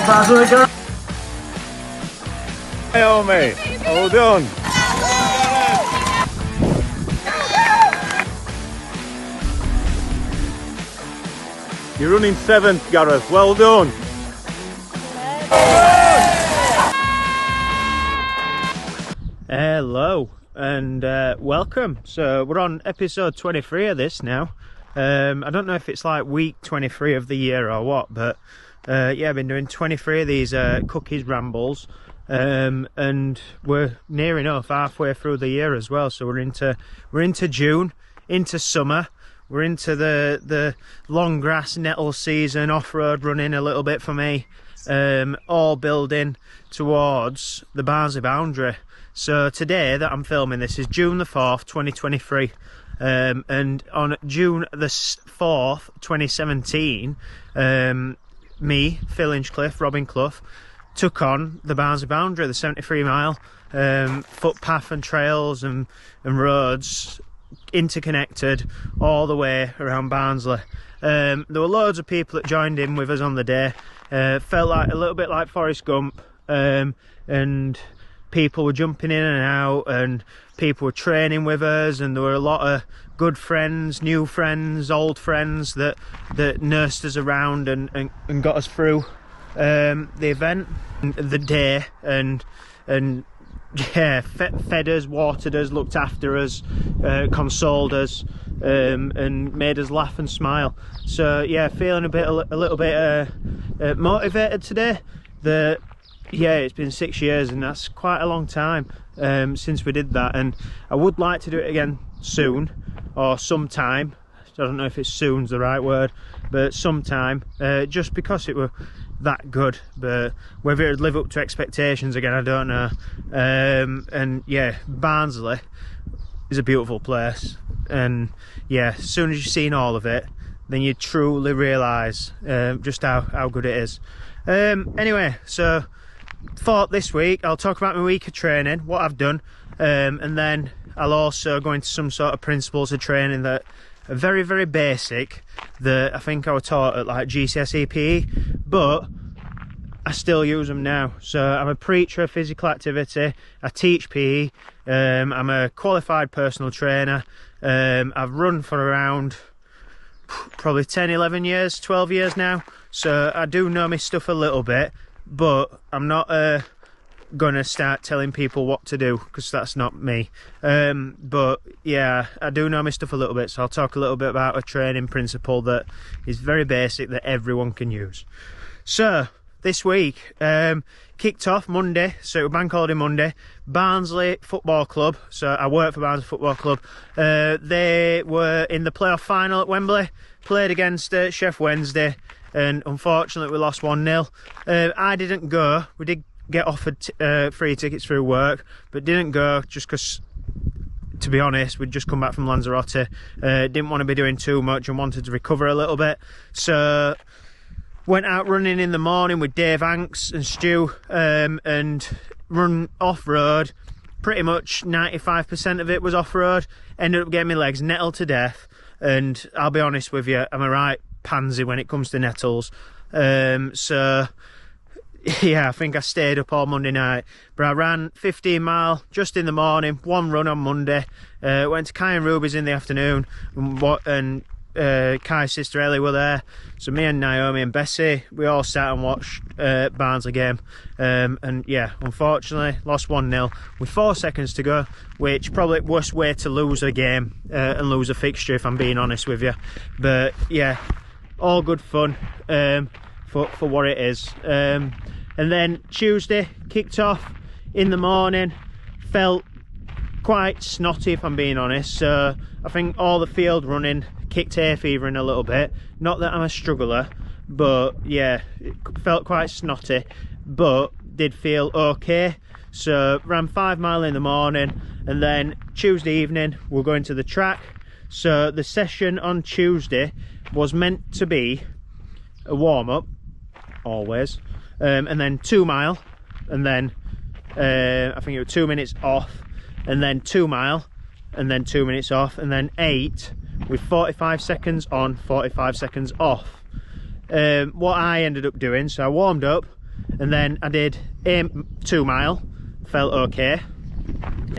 Hey, old mate, hold on. You're running 7th, Gareth. Well done. Hello and welcome. So we're on episode 23 of this now. I don't know if it's like week 23 of the year or what, but yeah, I've been doing 23 of these cookies rambles, and we're near enough halfway through the year as well. So we're into June, into summer. We're into the long grass nettle season, off-road running a little bit for me, all building towards the Barnsley boundary. So today that I'm filming this is June the 4th, 2023, and on June the 4th, 2017, me, Phil Inchcliffe, Robin Clough, took on the Barnsley boundary, the 73 mile footpath and trails and roads, interconnected all the way around Barnsley. There were loads of people that joined in with us on the day. Felt like a little bit like Forrest Gump, and people were jumping in and out, and people were training with us, and there were a lot of good friends, new friends, old friends that nursed us around and got us through the event, the day, and yeah, fed us, watered us, looked after us, consoled us, and made us laugh and smile. So yeah, feeling a little bit motivated today. Yeah, it's been 6 years, and that's quite a long time since we did that, and I would like to do it again soon, or sometime. I don't know if it's soon's the right word, but sometime, just because it were that good. But whether it would live up to expectations again, I don't know. And yeah, Barnsley is a beautiful place, and yeah, as soon as you've seen all of it, then you truly realise just how good it is. Anyway, so thought this week I'll talk about my week of training, what I've done, and then I'll also go into some sort of principles of training that are very, very basic, that I think I was taught at like GCSE PE, but I still use them now. So I'm a preacher of physical activity, I teach PE, I'm a qualified personal trainer, I've run for around probably 10, 11 years, 12 years now, so I do know my stuff a little bit, but I'm not gonna start telling people what to do, because that's not me. But yeah, I do know my stuff a little bit, so I'll talk a little bit about a training principle that is very basic that everyone can use. So this week kicked off Monday, so bank holiday Monday, Barnsley Football Club. So I work for Barnsley Football Club. They were in the playoff final at Wembley, played against Sheff Wednesday, and unfortunately we lost 1-0. I didn't go. We did get offered free tickets through work, but didn't go just because, to be honest, we'd just come back from Lanzarote, didn't want to be doing too much and wanted to recover a little bit. So went out running in the morning with Dave Hanks and Stu, and run off-road. Pretty much 95% of it was off-road. Ended up getting my legs nettled to death, and I'll be honest with you, I'm a right pansy when it comes to nettles. So yeah, I think I stayed up all Monday night, but I ran 15 mile just in the morning, one run on Monday, went to Kai and Ruby's in the afternoon, and Kai's sister Ellie were there, so me and Naomi and Bessie, we all sat and watched Barnsley game, and yeah, unfortunately lost 1-0 with 4 seconds to go, which probably worst way to lose a game and lose a fixture, if I'm being honest with you. But yeah, all good fun for what it is. And then Tuesday kicked off in the morning, felt quite snotty, if I'm being honest, so I think all the field running kicked hay fever in a little bit. Not that I'm a struggler, but yeah, it felt quite snotty, but did feel okay. So ran 5 mile in the morning, and then Tuesday evening we're going to the track. So the session on Tuesday was meant to be a warm-up, always, and then 2 mile, and then I think it was 2 minutes off, and then 2 mile, and then 2 minutes off, and then 8 with 45 seconds on, 45 seconds off. What I ended up doing, so I warmed up, and then I did a 2 mile, felt okay.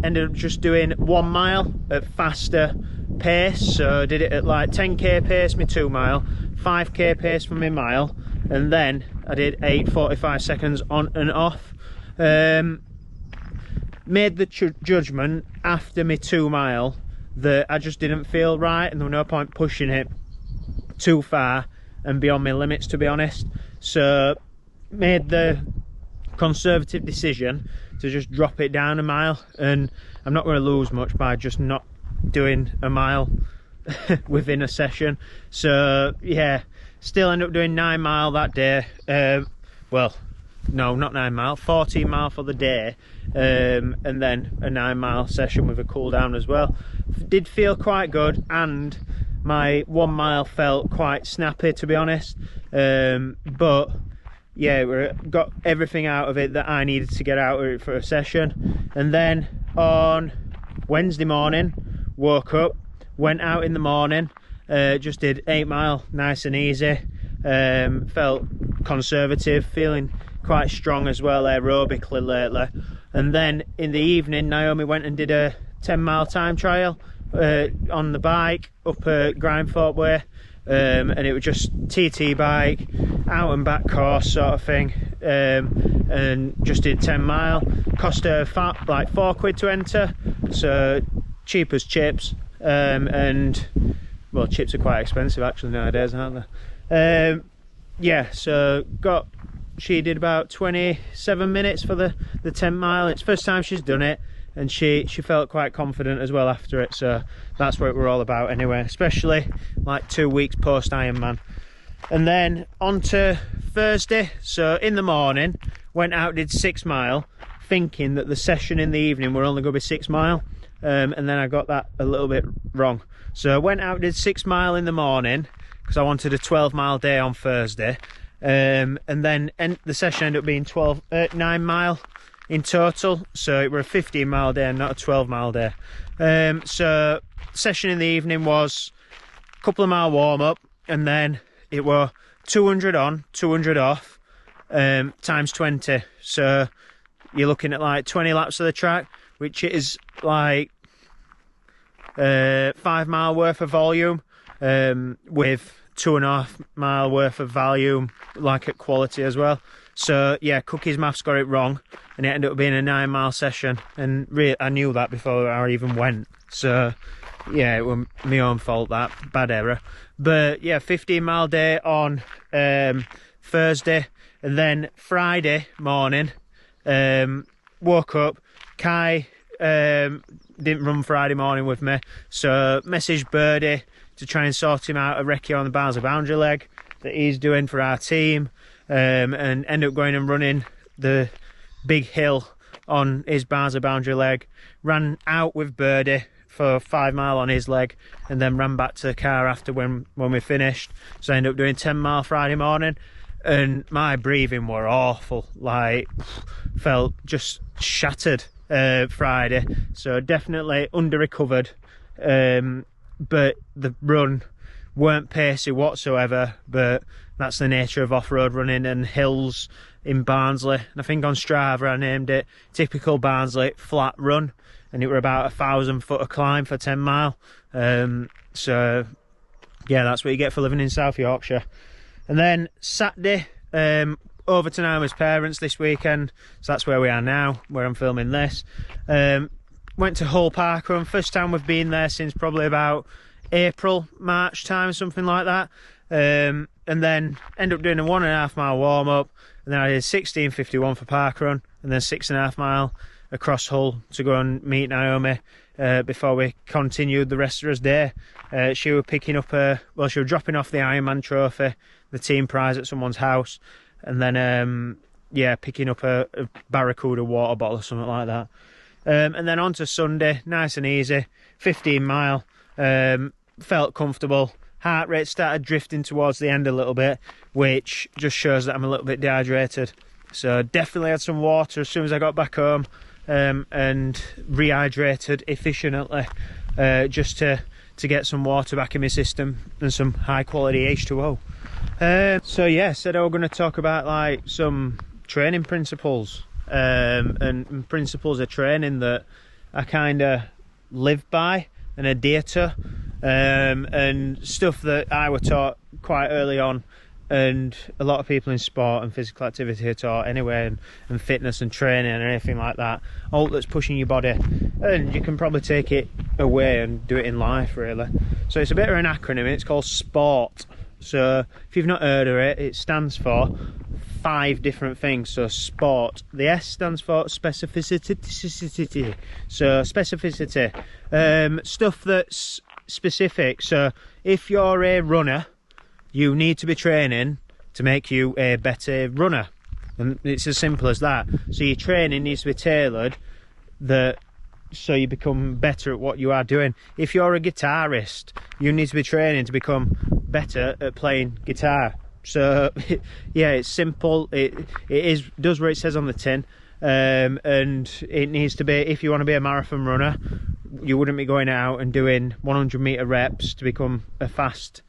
Ended up just doing 1 mile at faster pace, so I did it at like 10k pace my 2 mile, 5k pace for my mile, and then I did 8:45 seconds on and off. Made the judgment after my 2 mile that I just didn't feel right, and there was no point pushing it too far and beyond my limits, to be honest. So made the conservative decision to just drop it down a mile, and I'm not going to lose much by just not doing a mile within a session. So yeah, still end up doing 9 mile that day. Well, no, not 9 mile, 14 mile for the day, and then a 9 mile session with a cool down as well. Did feel quite good, and my 1 mile felt quite snappy, to be honest. But yeah, we got everything out of it that I needed to get out of it for a session. And then on Wednesday morning, woke up, went out in the morning, just did 8 mile, nice and easy. Felt conservative, feeling quite strong as well aerobically lately. And then in the evening, Naomi went and did a 10 mile time trial on the bike up at Grindthorpe Way. And it was just TT bike, out and back course sort of thing, and just did 10 mile. Cost her like £4 to enter, so cheap as chips. And well, chips are quite expensive actually nowadays, aren't they? Yeah, so she did about 27 minutes for the 10 mile. It's the first time she's done it, and she felt quite confident as well after it, so that's what we're all about anyway, especially like 2 weeks post Ironman. And then on to Thursday. So in the morning, went out, did 6 mile, thinking that the session in the evening were only going to be 6 mile, and then I got that a little bit wrong. So I went out, did 6 mile in the morning because I wanted a 12 mile day on Thursday, and then the session ended up being 9 mile in total, so it were a 15 mile day and not a 12 mile day. So session in the evening was a couple of mile warm up, and then it were 200 on, 200 off, times 20. So you're looking at like 20 laps of the track, which is like 5 mile worth of volume, with 2.5 mile worth of volume, like at quality as well. So yeah, Cookie's maths got it wrong, and it ended up being a 9 mile session, and I knew that before I even went. So yeah, it was my own fault, that bad error. But yeah, 15 mile day on Thursday, and then Friday morning, woke up. Kai didn't run Friday morning with me, so messaged Birdie to try and sort him out a recce on the Barnsley boundary leg that he's doing for our team. And end up going and running the big hill on his Barnsley boundary leg. Ran out with Birdie for 5 mile on his leg, and then ran back to the car after when we finished. So I ended up doing 10 mile Friday morning, and my breathing were awful. Like, felt just shattered Friday. So definitely under recovered, but the run weren't pacey whatsoever, but that's the nature of off-road running and hills in Barnsley. And I think on Strava I named it typical Barnsley flat run, and it were about 1,000 foot of climb for 10 mile. So yeah, that's what you get for living in South Yorkshire. And then Saturday, over to Naomi's parents this weekend, so that's where we are now, where I'm filming this. Went to Hull Park Run, first time we've been there since probably about April, March time, something like that. And then end up doing a 1.5 mile warm up, and then I did 16:51 for park run, and then 6.5 mile across Hull to go and meet Naomi before we continued the rest of her day. She was picking up she was dropping off the Ironman trophy, the team prize, at someone's house, and then yeah, picking up a Barracuda water bottle or something like that. And then on to Sunday, nice and easy, 15 mile. Felt comfortable. Heart rate started drifting towards the end a little bit, which just shows that I'm a little bit dehydrated. So definitely had some water as soon as I got back home, and rehydrated efficiently, just to get some water back in my system and some high quality H2O. So yeah, said I was going to talk about like some training principles and principles of training that I kind of live by and adhere to, and stuff that I were taught quite early on, and a lot of people in sport and physical activity are taught anyway, and fitness and training and anything like that, all that's pushing your body, and you can probably take it away and do it in life really. So it's a bit of an acronym, it's called SPORT. So if you've not heard of it, it stands for 5 different things. So SPORT, the S stands for specificity, so specificity, stuff that's specific. So if you're a runner, you need to be training to make you a better runner, and it's as simple as that. So your training needs to be tailored so you become better at what you are doing. If you're a guitarist, you need to be training to become better at playing guitar. So yeah, it's simple. It does what it says on the tin, and it needs to be. If you want to be a marathon runner, you wouldn't be going out and doing 100-meter reps to become a fast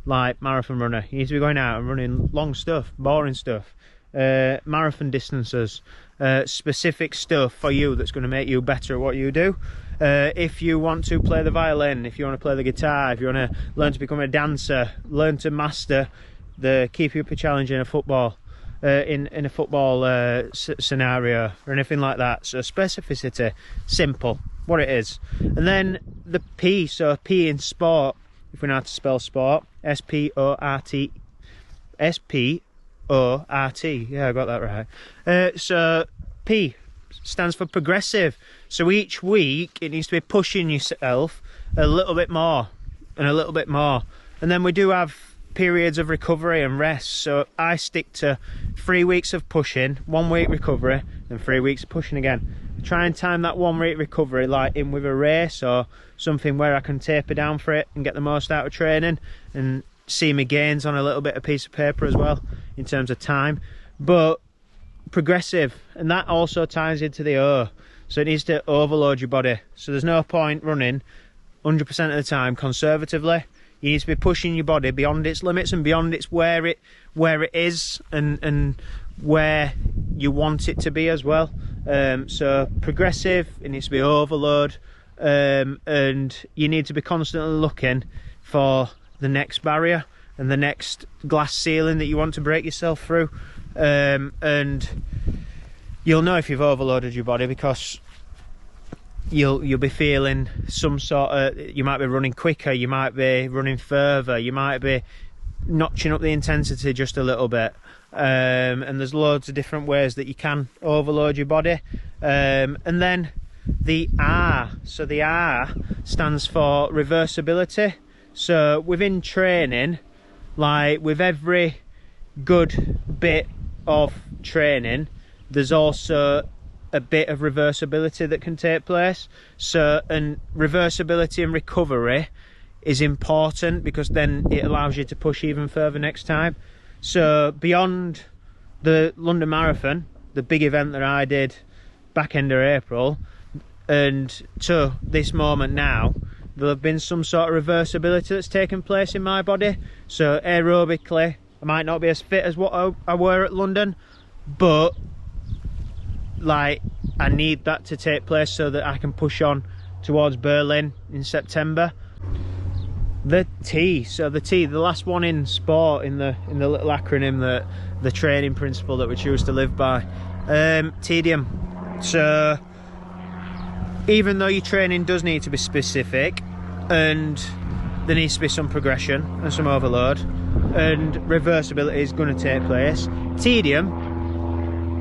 marathon runner. You need to be going out and running long stuff, boring stuff, marathon distances, specific stuff for you that's going to make you better at what you do. If you want to play the violin, if you want to play the guitar, if you want to learn to become a dancer, learn to master the keeping up a challenge in a football in a football scenario or anything like that. So specificity, simple, what it is. And then the P, so P in sport, if we know how to spell sport, S-P-O-R-T, S-P-O-R-T, yeah, I got that right. So P stands for progressive. So each week it needs to be pushing yourself a little bit more and a little bit more. And then we do have periods of recovery and rest. So I stick to 3 weeks of pushing, 1 week recovery, and 3 weeks of pushing again. Try and time that 1 week recovery like in with a race or something where I can taper down for it and get the most out of training and see my gains on a little bit of piece of paper as well in terms of time. But progressive, and that also ties into the O. So it needs to overload your body. So there's no point running 100% of the time conservatively. You need to be pushing your body beyond its limits and beyond its where it is and where you want it to be as well. So progressive, it needs to be overload, and you need to be constantly looking for the next barrier and the next glass ceiling that you want to break yourself through. And you'll know if you've overloaded your body because you'll be feeling some sort of, you might be running quicker, you might be running further, you might be notching up the intensity just a little bit, and there's loads of different ways that you can overload your body. And then the R, so the R stands for reversibility. So within training, like with every good bit of training, there's also a bit of reversibility that can take place. So, and reversibility and recovery is important because then it allows you to push even further next time. So beyond the London Marathon, the big event that I did back end of April, and to this moment now, there'll have been some sort of reversibility that's taken place in my body. So aerobically, I might not be as fit as what I were at London, but like I need that to take place so that I can push on towards Berlin in September. The T, so the T, the last one in sport in the little acronym, that the training principle that we choose to live by, tedium. So even though your training does need to be specific and there needs to be some progression and some overload and reversibility is going to take place, tedium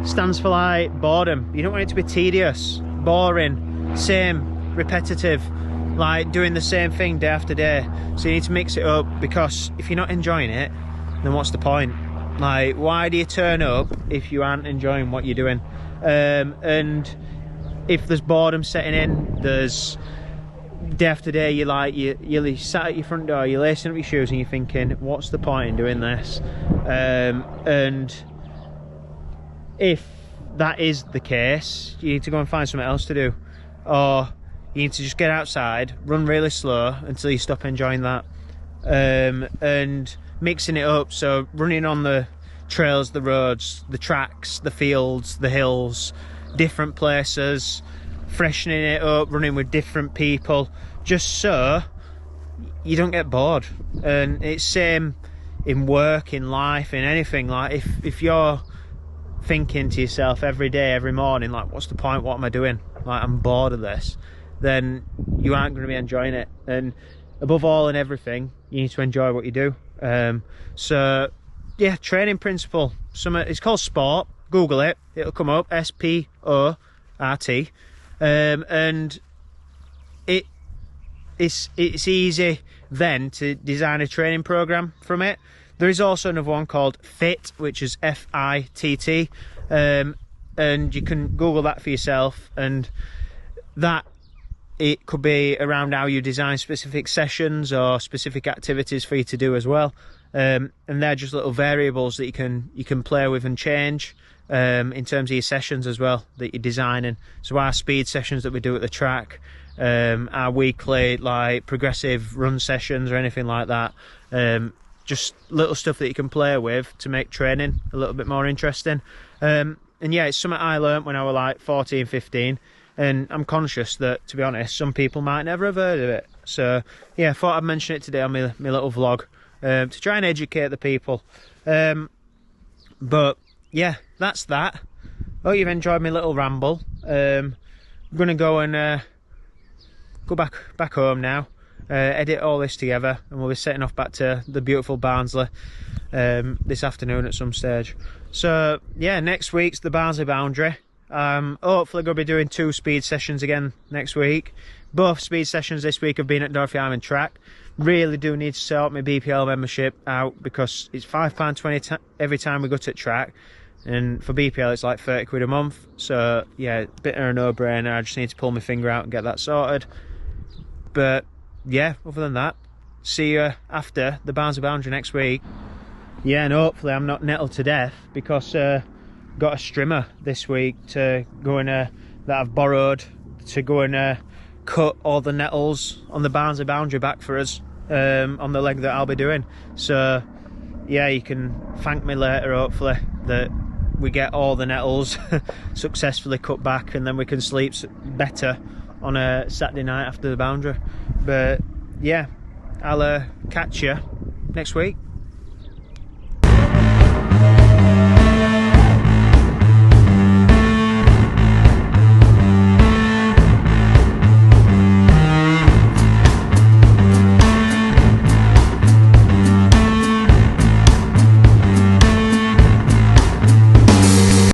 stands for like boredom. You don't want it to be tedious, boring, same, repetitive, like doing the same thing day after day. So you need to mix it up, because if you're not enjoying it, then what's the point? Like, why do you turn up if you aren't enjoying what you're doing? And if there's boredom setting in, there's day after day, you're sat at your front door, you're lacing up your shoes and you're thinking, what's the point in doing this? And if that is the case, you need to go and find something else to do, or you need to just get outside, run really slow until you stop enjoying that, and mixing it up. So running on the trails, the roads, the tracks, the fields, the hills, different places, freshening it up, running with different people, just so you don't get bored. And it's same in work, in life, in anything. Like if you're thinking to yourself every day, every morning, like, what's the point, what am I doing, like, I'm bored of this, then you aren't going to be enjoying it. And above all and everything, you need to enjoy what you do. So yeah, training principle, it's called sport. Google it, it'll come up, SPORT. And it's easy then to design a training program from it. There is also another one called FIT, which is FITT, and you can Google that for yourself, and that it could be around how you design specific sessions or specific activities for you to do as well. And they're just little variables that you can play with and change in terms of your sessions as well that you're designing. So our speed sessions that we do at the track, our weekly like progressive run sessions or anything like that, just little stuff that you can play with to make training a little bit more interesting. And yeah, it's something I learnt when I was like 14, 15, and I'm conscious that, to be honest, some people might never have heard of it. So yeah, I thought I'd mention it today on my little vlog, to try and educate the people. But yeah, that's that. Hope you've enjoyed my little ramble. I'm gonna go and go back home now, edit all this together, and we'll be setting off back to the beautiful Barnsley this afternoon at some stage. So yeah, next week's the Barnsley Boundary. Hopefully going to be doing 2 speed sessions again next week. Both speed sessions this week have been at Dorothy Hyman track. Really do need to sort my BPL membership out, because it's £5.20 every time we go to track, and for BPL it's like 30 quid a month. So yeah, bit of a no-brainer. I just need to pull my finger out and get that sorted. But yeah, other than that, see you after the Barnsley Boundary next week. Yeah, and hopefully I'm not nettled to death, because got a strimmer this week to go and that I've borrowed to go and cut all the nettles on the Barnsley Boundary back for us on the leg that I'll be doing. So yeah, you can thank me later, hopefully, that we get all the nettles successfully cut back, and then we can sleep better on a Saturday night after the boundary. But yeah, I'll catch you next week.